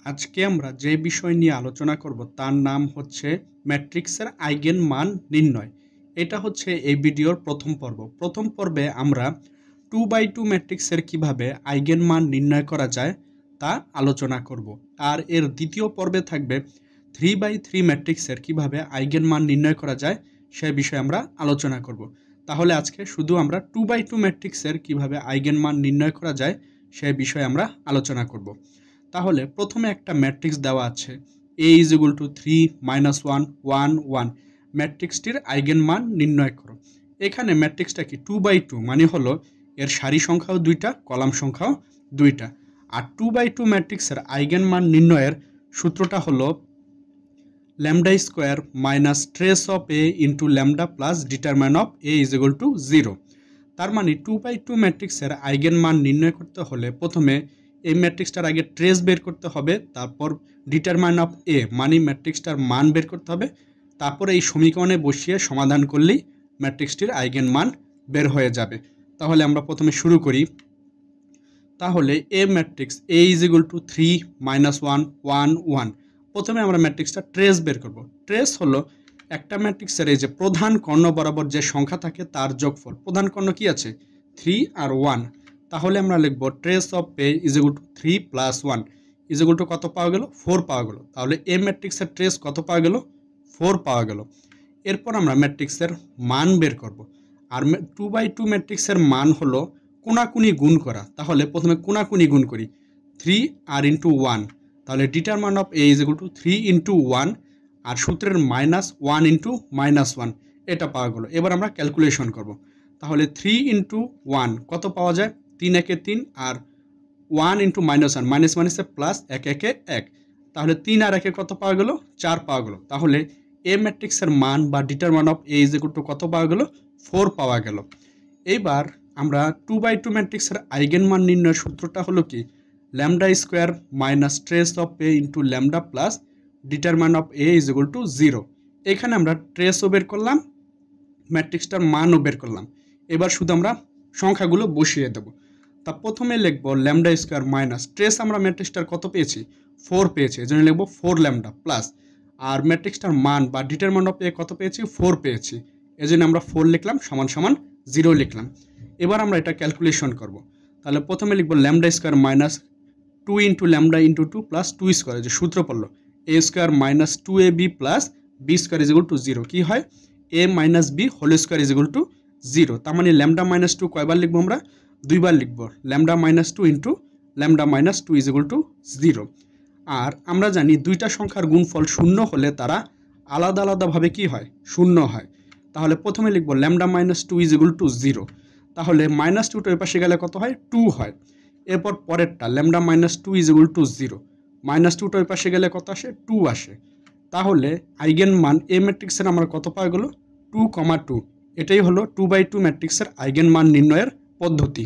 আজকে আমরা যে বিষয় নিয়ে আলোচনা করব তার নাম হচ্ছে ম্যাট্রিক্সের আইগেন মান নির্ণয়। এটা হচ্ছে এই ভিডিওর প্রথম পর্ব। প্রথম পর্বে আমরা 2x2 ম্যাট্রিক্সের কিভাবে আইগেন মান নির্ণয় করা যায় তা আলোচনা করব। আর এর দ্বিতীয় পর্বে থাকবে 3x3 ম্যাট্রিক্সের কিভাবে আইগেন মান নির্ণয় করা যায় সে বিষয়ে আমরা আলোচনা করব। তাহলে আজকে শুধু আমরা 2x2 ম্যাট্রিক্সের কিভাবে আইগেন মান নির্ণয় করা যায় সে বিষয়ে আমরা আলোচনা করব। তাহলে প্রথমে একটা ম্যাট্রিক্স দেওয়া আছে a = 3 -1 1 1। ম্যাট্রিক্সটির আইগেন মান নির্ণয় করো। এখানে ম্যাট্রিক্সটা কি 2x2 মানে হলো এর সারি সংখ্যাও দুইটা, কলাম সংখ্যাও দুইটা। আর 2x2 ম্যাট্রিক্সের আইগেন মান নির্ণয়ের সূত্রটা হলো λ² minus trace of a into λ plus determinant of a = 0। তার মানে 2x2 ম্যাট্রিক্সের আইগেন মান নির্ণয় করতে হলে প্রথমে এই ম্যাট্রিক্সটার আগে ট্রেস বের করতে হবে, তারপর ডিটারমাইন্যান্ট অফ এ মানে ম্যাট্রিক্সটার মান বের করতে হবে, তারপরে এই সমীকরণে বসিয়ে সমাধান করলেই ম্যাট্রিক্সটির আইগেন মান বের হয়ে যাবে। তাহলে আমরা প্রথমে শুরু করি। তাহলে এ ম্যাট্রিক্স a = 3 -1 1 1। প্রথমে আমরা ম্যাট্রিক্সটা ট্রেস বের করব। ট্রেস হলো একটা ম্যাট্রিক্সের এই যে প্রধান কর্ণ বরাবর যে সংখ্যা থাকে তার যোগফল। প্রধান কর্ণ কি আছে 3 আর 1। তাহলে আমরা লিখব ট্রেস অফ a = 3 + 1 = কত পাওয়া গেল 4 পাওয়া গেল। তাহলে এ ম্যাট্রিক্সের ট্রেস কত পাওয়া গেল 4 পাওয়া গেল। এরপর আমরা ম্যাট্রিক্সের মান বের করব। আর 2x2 ম্যাট্রিক্সের মান হলো কোনাকুনি গুণ করা। তাহলে প্রথমে কোনাকুনি গুণ করি 3 আর ইন্টু 1। তাহলে ডিটারমাইন্যান্ট অফ a = 3 × 1 আর সূত্রের -1 × -1 এটা পাওয়া গেল। এবার আমরা ক্যালকুলেশন করব। তাহলে 3 × 1 কত পাওয়া যায় 3 একে 3 আর 1 × -1 মাইনাসে প্লাস 1 একে 1। তাহলে 3 আর 1 কত পাওয়া গেল 4 পাওয়া গেল। তাহলে এ ম্যাট্রিক্সের মান বা ডিটারমাইন্যান্ট অফ a = কত পাওয়া গেল 4 পাওয়া গেল। এইবার আমরা 2x2 ম্যাট্রিক্সের আইগেন মান নির্ণয়ের সূত্রটা হলো কি λ² minus trace of a into λ plus determinant of a = 0। এখানে আমরা ট্রেসও বের করলাম, ম্যাট্রিক্সটার মানও বের করলাম। এবার শুধু আমরা সংখ্যাগুলো বসিয়ে দেব। তা প্রথমে লিখব λ² মাইনাস ট্রেস আমরা ম্যাট্রিক্সটার কত পেয়েছি 4 পেয়েছি, এজন্য লিখব 4λ প্লাস আর ম্যাট্রিক্সটার মান বা ডিটারমিন্যান্ট অফ এ কত পেয়েছি 4 পেয়েছি, এজন্য আমরা 4 লিখলাম সমান 0 লিখলাম। এবার আমরা এটা ক্যালকুলেশন করব। তাহলে প্রথমে লিখব λ² মাইনাস 2 × λ × 2 প্লাস 2² যে সূত্র পড়লো a² minus 2ab plus b² = 0। কি হয় a minus b whole square = 0। তার মানে λ-2 কয়বার লিখবো আমরা 2 বার লিখব। λ-2 × λ-2 = 0। আর আমরা জানি দুইটা সংখ্যার গুণফল শূন্য হলে তারা আলাদা আলাদাভাবে কি হয় শূন্য হয়। তাহলে প্রথমে লিখব λ-2 = 0। তাহলে -2 ওই পাশে গেলে কত হয় 2 হয়। এরপর পরেরটা λ-2 = 0, -2 ওই পাশে গেলে কত আসে 2 আসে। তাহলে আইগেন মান এ ম্যাট্রিক্সের আমরা কত পাওয়া গেল 2, 2। এটাই হলো 2x2 ম্যাট্রিক্সের আইগেন মান নির্ণয়ের পদ্ধতি।